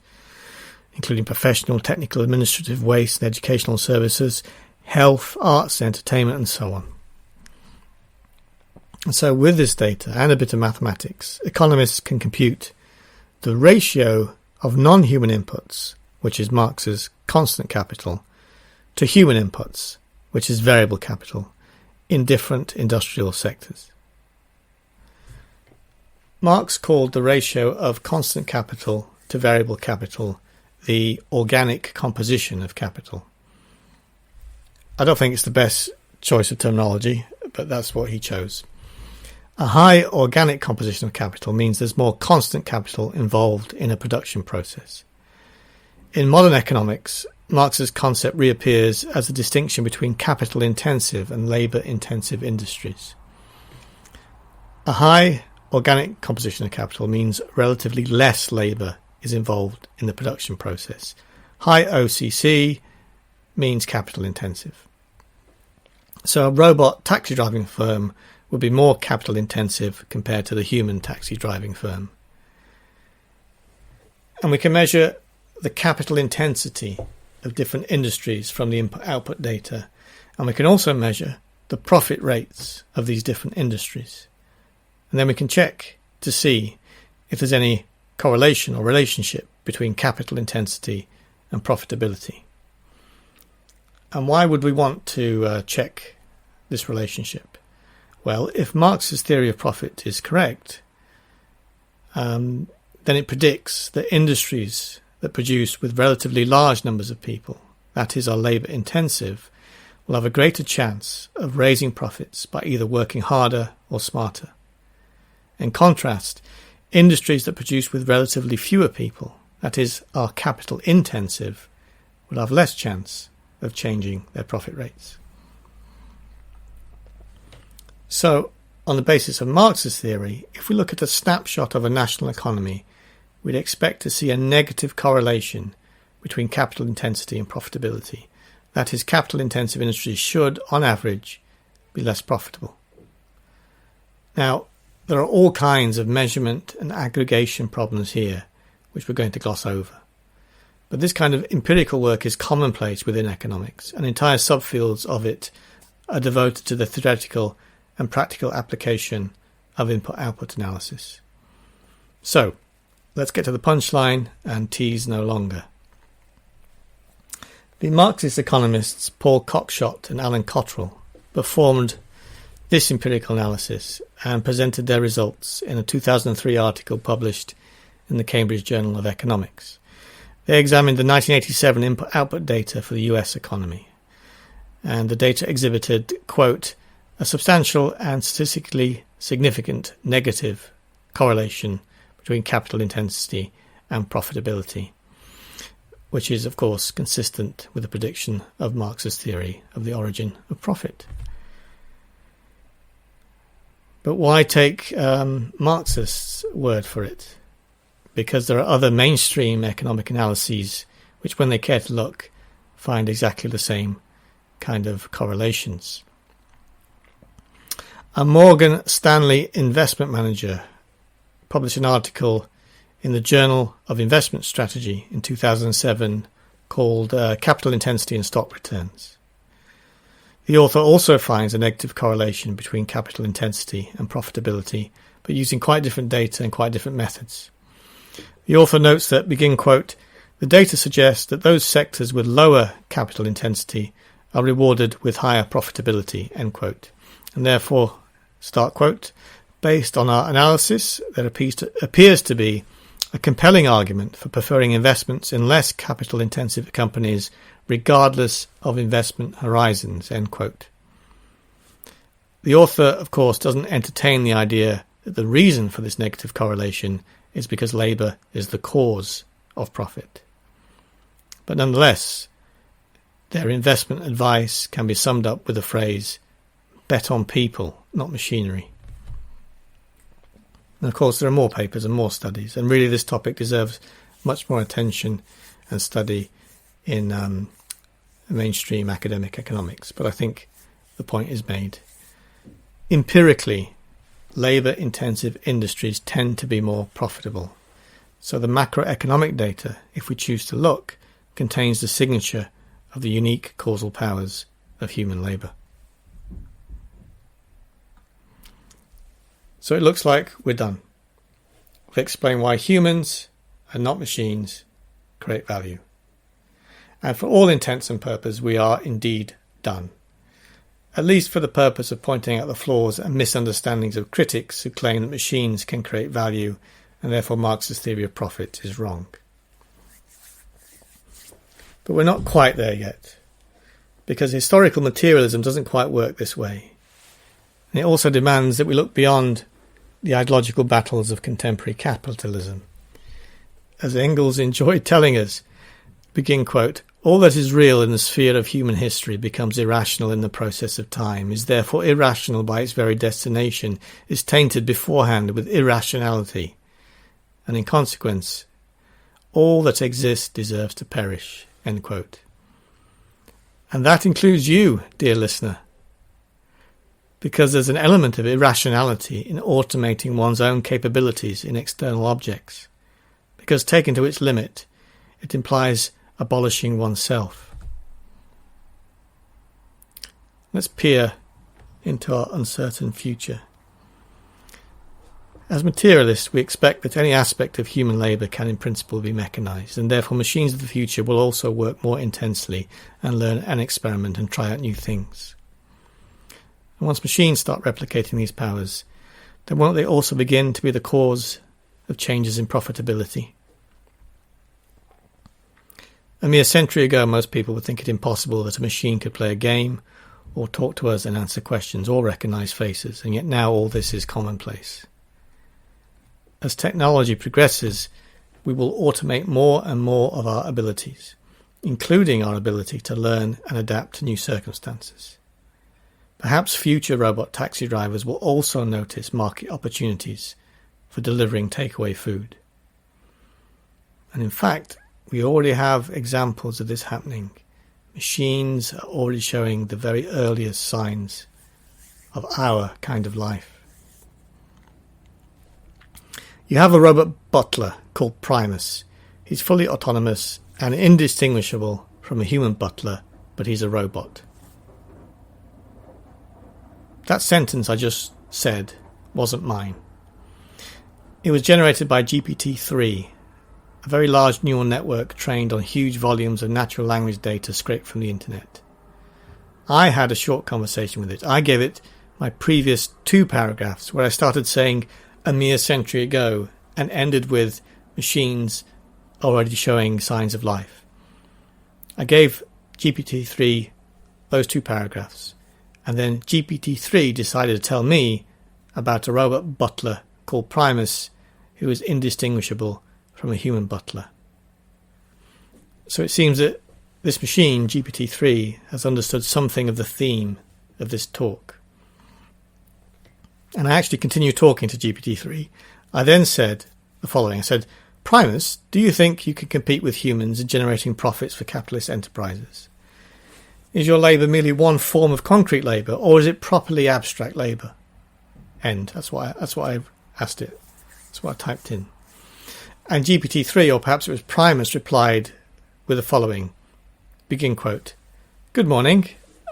including professional, technical, administrative, waste and educational services, health, arts, entertainment, and so on. And so with this data and a bit of mathematics, economists can compute the ratio of non-human inputs, which is Marx's constant capital, to human inputs, which is variable capital, in different industrial sectors. Marx called the ratio of constant capital to variable capital the organic composition of capital. I don't think it's the best choice of terminology, but that's what he chose. A high organic composition of capital means there's more constant capital involved in a production process. In modern economics, Marx's concept reappears as a distinction between capital-intensive and labour-intensive industries. A high organic composition of capital means relatively less labour is involved in the production process. High OCC means capital-intensive. So a robot taxi driving firm would be more capital-intensive compared to the human taxi driving firm. And we can measure the capital intensity of different industries from the input-output data, and we can also measure the profit rates of these different industries. And then we can check to see if there's any correlation or relationship between capital intensity and profitability. And why would we want to check this relationship? Well, if Marx's theory of profit is correct, then it predicts that industries that produce with relatively large numbers of people, that is, are labour intensive, will have a greater chance of raising profits by either working harder or smarter. In contrast, industries that produce with relatively fewer people, that is, are capital intensive, will have less chance of changing their profit rates. So, on the basis of Marx's theory, if we look at a snapshot of a national economy, we'd expect to see a negative correlation between capital intensity and profitability. That is, capital-intensive industries should, on average, be less profitable. Now, there are all kinds of measurement and aggregation problems here, which we're going to gloss over. But this kind of empirical work is commonplace within economics, and entire subfields of it are devoted to the theoretical and practical application of input-output analysis. So, let's get to the punchline and tease no longer. The Marxist economists Paul Cockshott and Alan Cottrell performed this empirical analysis and presented their results in a 2003 article published in the Cambridge Journal of Economics. They examined the 1987 input-output data for the US economy, and the data exhibited, quote, a substantial and statistically significant negative correlation between capital intensity and profitability, which is, of course, consistent with the prediction of Marx's theory of the origin of profit. But why take Marxists' word for it? Because there are other mainstream economic analyses which, when they care to look, find exactly the same kind of correlations. A Morgan Stanley investment manager published an article in the Journal of Investment Strategy in 2007 called Capital Intensity and Stock Returns. The author also finds a negative correlation between capital intensity and profitability, but using quite different data and quite different methods. The author notes that, begin quote, "The data suggests that those sectors with lower capital intensity are rewarded with higher profitability," end quote. And therefore, start quote, "Based on our analysis, there appears to be a compelling argument for preferring investments in less capital-intensive companies regardless of investment horizons," end quote. The author, of course, doesn't entertain the idea that the reason for this negative correlation is because labour is the cause of profit. But nonetheless, their investment advice can be summed up with the phrase, "Bet on people, not machinery." And of course, there are more papers and more studies, and really this topic deserves much more attention and study in mainstream academic economics. But I think the point is made. Empirically, labour-intensive industries tend to be more profitable. So the macroeconomic data, if we choose to look, contains the signature of the unique causal powers of human labour. So it looks like we're done. We've explained why humans, and not machines, create value. And for all intents and purposes, we are indeed done. At least for the purpose of pointing out the flaws and misunderstandings of critics who claim that machines can create value and therefore Marx's theory of profit is wrong. But we're not quite there yet, because historical materialism doesn't quite work this way. And it also demands that we look beyond the ideological battles of contemporary capitalism. As Engels enjoyed telling us, begin quote, "All that is real in the sphere of human history becomes irrational in the process of time, is therefore irrational by its very destination, is tainted beforehand with irrationality, and in consequence, all that exists deserves to perish," end quote. And that includes you, dear listener, because there's an element of irrationality in automating one's own capabilities in external objects, because taken to its limit, it implies abolishing oneself. Let's peer into our uncertain future. As materialists, we expect that any aspect of human labour can in principle be mechanised, and therefore machines of the future will also work more intensely and learn and experiment and try out new things. And once machines start replicating these powers, then won't they also begin to be the cause of changes in profitability? A mere century ago, most people would think it impossible that a machine could play a game, or talk to us and answer questions, or recognise faces, and yet now all this is commonplace. As technology progresses, we will automate more and more of our abilities, including our ability to learn and adapt to new circumstances. Perhaps future robot taxi drivers will also notice market opportunities for delivering takeaway food. And in fact, we already have examples of this happening. Machines are already showing the very earliest signs of our kind of life. You have a robot butler called Primus. He's fully autonomous and indistinguishable from a human butler, but he's a robot. That sentence I just said wasn't mine. It was generated by GPT-3, a very large neural network trained on huge volumes of natural language data scraped from the internet. I had a short conversation with it. I gave it my previous 2 paragraphs where I started saying a mere century ago and ended with machines already showing signs of life. I gave GPT-3 those 2 paragraphs, and then GPT-3 decided to tell me about a robot butler called Primus who is indistinguishable from a human butler. So it seems that this machine, GPT-3, has understood something of the theme of this talk. And I actually continued talking to GPT-3. I then said the following. I said, Primus, do you think you can compete with humans in generating profits for capitalist enterprises? Is your labour merely one form of concrete labour, or is it properly abstract labour? End. That's why I've asked it. That's what I typed in. And GPT-3, or perhaps it was Primus, replied with the following. Begin quote. Good morning.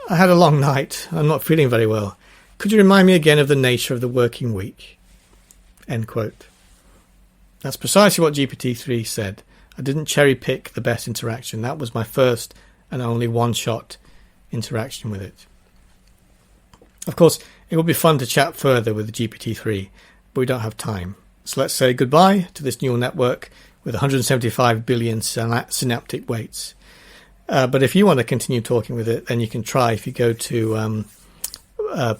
I had a long night. I'm not feeling very well. Could you remind me again of the nature of the working week? End quote. That's precisely what GPT-3 said. I didn't cherry pick the best interaction. That was my first and only one-shot interaction with it. Of course, it would be fun to chat further with GPT-3, but we don't have time. So let's say goodbye to this neural network with 175 billion synaptic weights. But if you want to continue talking with it, then you can try if you go to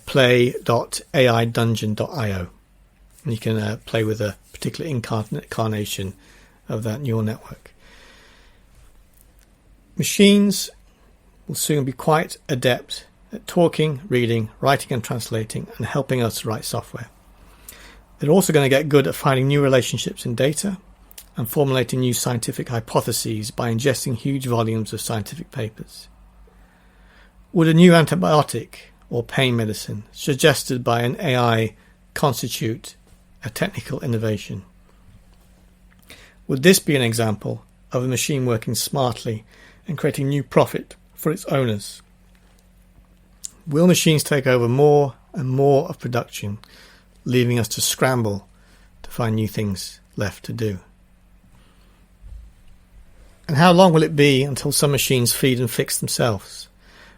play.aidungeon.io. And you can play with a particular incarnation of that neural network. Machines will soon be quite adept at talking, reading, writing and translating, and helping us write software. They're also going to get good at finding new relationships in data and formulating new scientific hypotheses by ingesting huge volumes of scientific papers. Would a new antibiotic or pain medicine suggested by an AI constitute a technical innovation? Would this be an example of a machine working smartly and creating new profit for its owners? Will machines take over more and more of production, leaving us to scramble to find new things left to do? And how long will it be until some machines feed and fix themselves?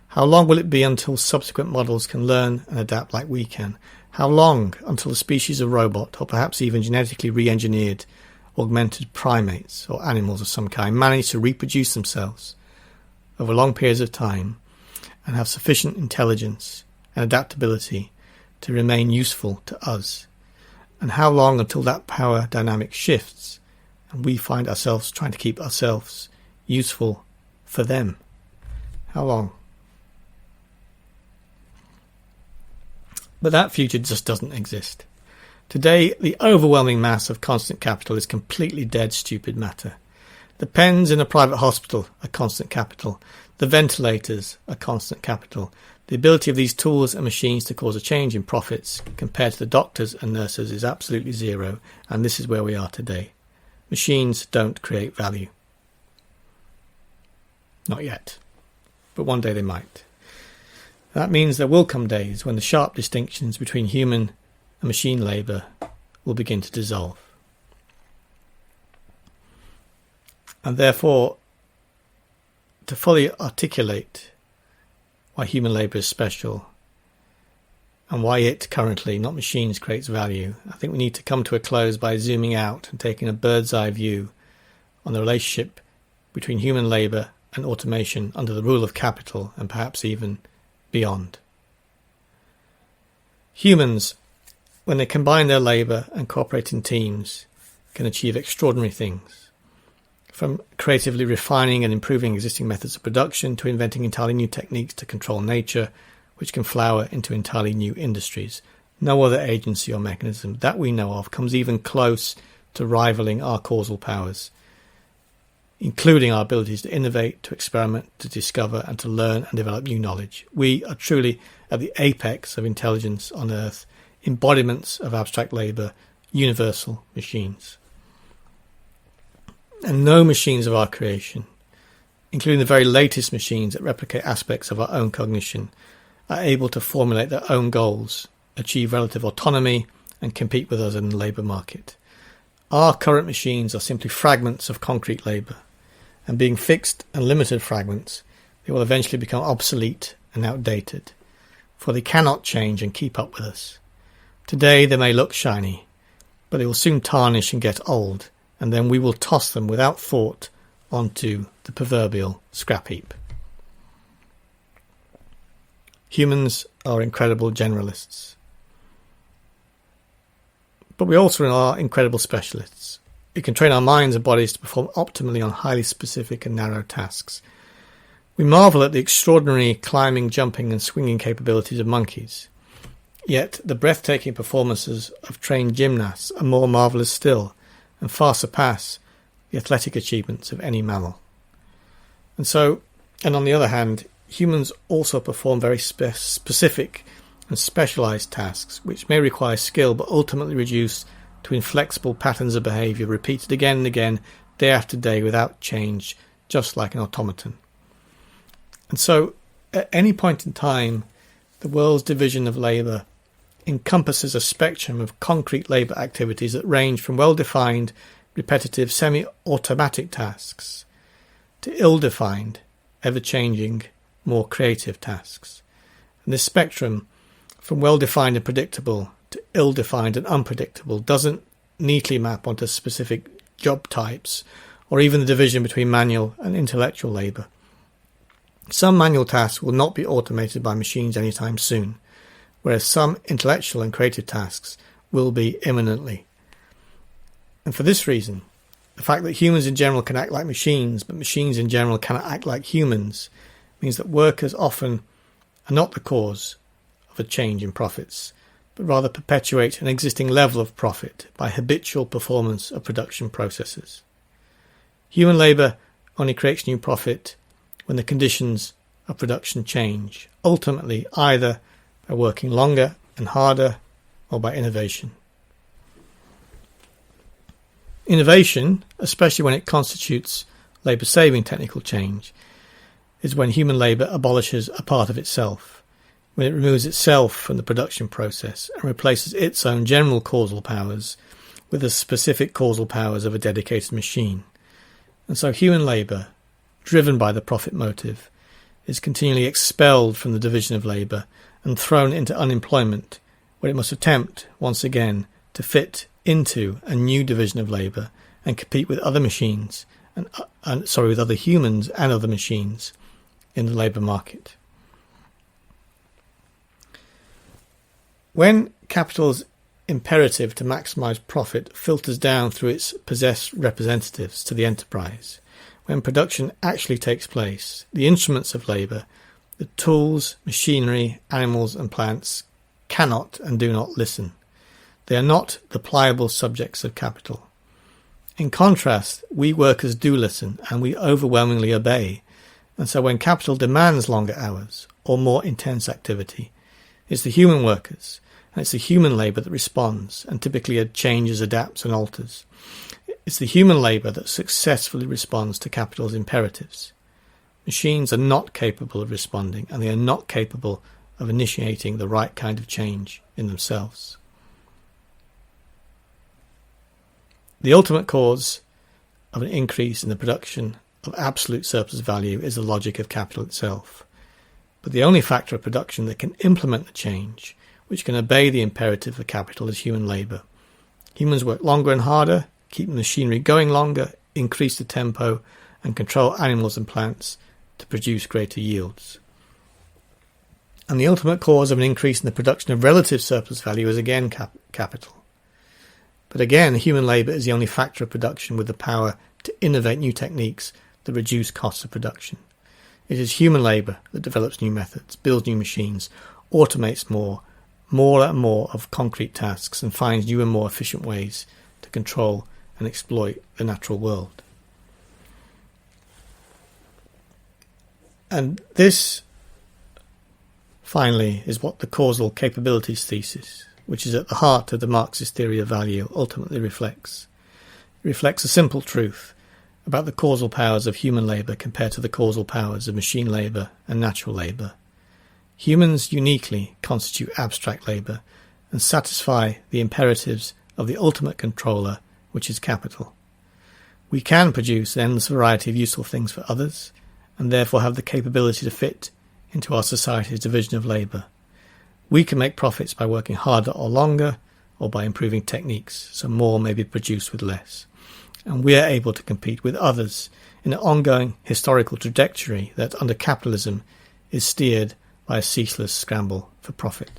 How long will it be until subsequent models can learn and adapt like we can? How long until a species of robot, or perhaps even genetically re-engineered, augmented primates or animals of some kind, manage to reproduce themselves over long periods of time and have sufficient intelligence and adaptability to remain useful to us? And how long until that power dynamic shifts and we find ourselves trying to keep ourselves useful for them? How long? But that future just doesn't exist. Today, the overwhelming mass of constant capital is completely dead, stupid matter. The pens in a private hospital are constant capital. The ventilators are constant capital. The ability of these tools and machines to cause a change in profits compared to the doctors and nurses is absolutely zero, and this is where we are today. Machines don't create value. Not yet. But one day they might. That means there will come days when the sharp distinctions between human and machine labour will begin to dissolve. And therefore, to fully articulate why human labour is special and why it currently, not machines, creates value, I think we need to come to a close by zooming out and taking a bird's eye view on the relationship between human labour and automation under the rule of capital, and perhaps even beyond. Humans, when they combine their labour and cooperate in teams, can achieve extraordinary things. From creatively refining and improving existing methods of production to inventing entirely new techniques to control nature, which can flower into entirely new industries. No other agency or mechanism that we know of comes even close to rivaling our causal powers, including our abilities to innovate, to experiment, to discover, and to learn and develop new knowledge. We are truly at the apex of intelligence on Earth, embodiments of abstract labour, universal machines. And no machines of our creation, including the very latest machines that replicate aspects of our own cognition, are able to formulate their own goals, achieve relative autonomy, and compete with us in the labour market. Our current machines are simply fragments of concrete labour, and being fixed and limited fragments, they will eventually become obsolete and outdated, for they cannot change and keep up with us. Today they may look shiny, but they will soon tarnish and get old, and then we will toss them without thought onto the proverbial scrap heap. Humans are incredible generalists, but we also are incredible specialists. We can train our minds and bodies to perform optimally on highly specific and narrow tasks. We marvel at the extraordinary climbing, jumping and swinging capabilities of monkeys. Yet the breathtaking performances of trained gymnasts are more marvellous still, and far surpass the athletic achievements of any mammal. And on the other hand, humans also perform very specific and specialized tasks, which may require skill but ultimately reduce to inflexible patterns of behavior repeated again and again, day after day, without change, just like an automaton. And so, at any point in time, the world's division of labour encompasses a spectrum of concrete labour activities that range from well-defined, repetitive, semi-automatic tasks to ill-defined, ever-changing, more creative tasks. And this spectrum, from well-defined and predictable to ill-defined and unpredictable, doesn't neatly map onto specific job types or even the division between manual and intellectual labour. Some manual tasks will not be automated by machines anytime soon, whereas some intellectual and creative tasks will be imminently. And for this reason, the fact that humans in general can act like machines, but machines in general cannot act like humans, means that workers often are not the cause of a change in profits, but rather perpetuate an existing level of profit by habitual performance of production processes. Human labour only creates new profit when the conditions of production change, ultimately either by working longer and harder or by innovation. Innovation, especially when it constitutes labour-saving technical change, is when human labour abolishes a part of itself, when it removes itself from the production process and replaces its own general causal powers with the specific causal powers of a dedicated machine. And so human labour, driven by the profit motive, is continually expelled from the division of labour and thrown into unemployment, where it must attempt, once again, to fit into a new division of labour and compete with other machines, with other humans and other machines in the labour market. When capital's imperative to maximise profit filters down through its possessed representatives to the enterprise, when production actually takes place, the instruments of labour, the tools, machinery, animals and plants, cannot and do not listen. They are not the pliable subjects of capital. In contrast, we workers do listen and we overwhelmingly obey, and so when capital demands longer hours or more intense activity, it's the human workers and it's the human labour that responds and typically changes, adapts and alters. It's the human labour that successfully responds to capital's imperatives. Machines are not capable of responding, and they are not capable of initiating the right kind of change in themselves. The ultimate cause of an increase in the production of absolute surplus value is the logic of capital itself. But the only factor of production that can implement the change, which can obey the imperative of capital, is human labour. Humans work longer and harder, keep the machinery going longer, increase the tempo, and control animals and plants to produce greater yields. And the ultimate cause of an increase in the production of relative surplus value is again capital. But again, human labour is the only factor of production with the power to innovate new techniques that reduce costs of production. It is human labour that develops new methods, builds new machines, automates more and more of concrete tasks, and finds new and more efficient ways to control and exploit the natural world. And this, finally, is what the causal capabilities thesis, which is at the heart of the Marxist theory of value, ultimately reflects. It reflects a simple truth about the causal powers of human labour compared to the causal powers of machine labour and natural labour. Humans uniquely constitute abstract labour and satisfy the imperatives of the ultimate controller, which is capital. We can produce an endless variety of useful things for others, and therefore have the capability to fit into our society's division of labour. We can make profits by working harder or longer, or by improving techniques, so more may be produced with less. And we are able to compete with others in an ongoing historical trajectory that, under capitalism, is steered by a ceaseless scramble for profit.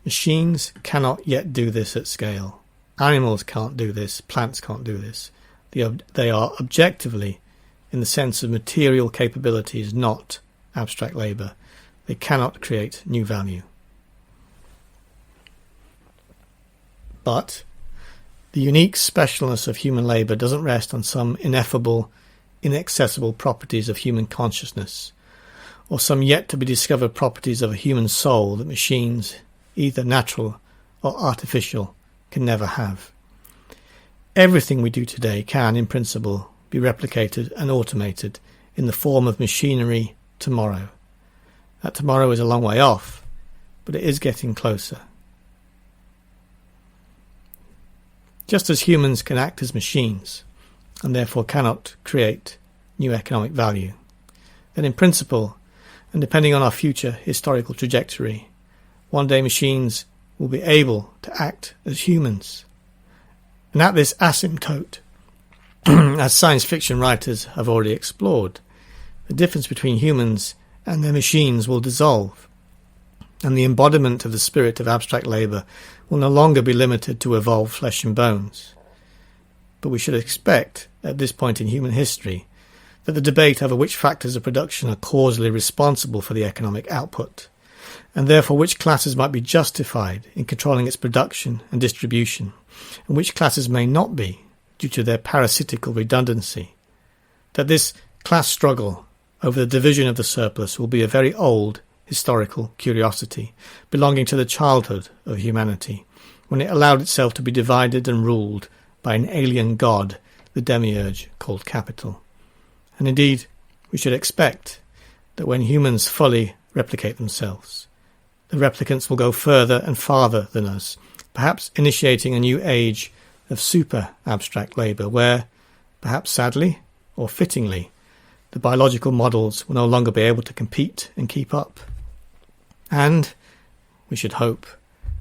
Machines cannot yet do this at scale. Animals can't do this. Plants can't do this. They are objectively, in the sense of material capabilities, not abstract labour. They cannot create new value. But The unique specialness of human labour doesn't rest on some ineffable, inaccessible properties of human consciousness, or some yet-to-be-discovered properties of a human soul that machines, either natural or artificial, can never have. Everything we do today can, in principle, be replicated and automated in the form of machinery tomorrow. That tomorrow is a long way off, but it is getting closer. Just as humans can act as machines, and therefore cannot create new economic value, then in principle, and depending on our future historical trajectory, one day machines will be able to act as humans. And at this asymptote, as science fiction writers have already explored, the difference between humans and their machines will dissolve, and the embodiment of the spirit of abstract labour will no longer be limited to evolved flesh and bones. But we should expect, at this point in human history, that the debate over which factors of production are causally responsible for the economic output, and therefore which classes might be justified in controlling its production and distribution, and which classes may not be due to their parasitical redundancy, that this class struggle over the division of the surplus will be a very old historical curiosity belonging to the childhood of humanity, when it allowed itself to be divided and ruled by an alien god, the demiurge called capital. And indeed, we should expect that when humans fully replicate themselves, the replicants will go further and farther than us, perhaps initiating a new age of super-abstract labour where, perhaps sadly or fittingly, the biological models will no longer be able to compete and keep up. And, we should hope,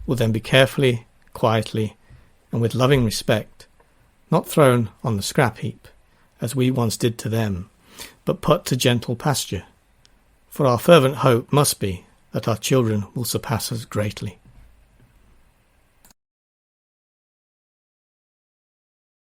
will then be carefully, quietly, and with loving respect, not thrown on the scrap heap, as we once did to them, but put to gentle pasture. For our fervent hope must be that our children will surpass us greatly.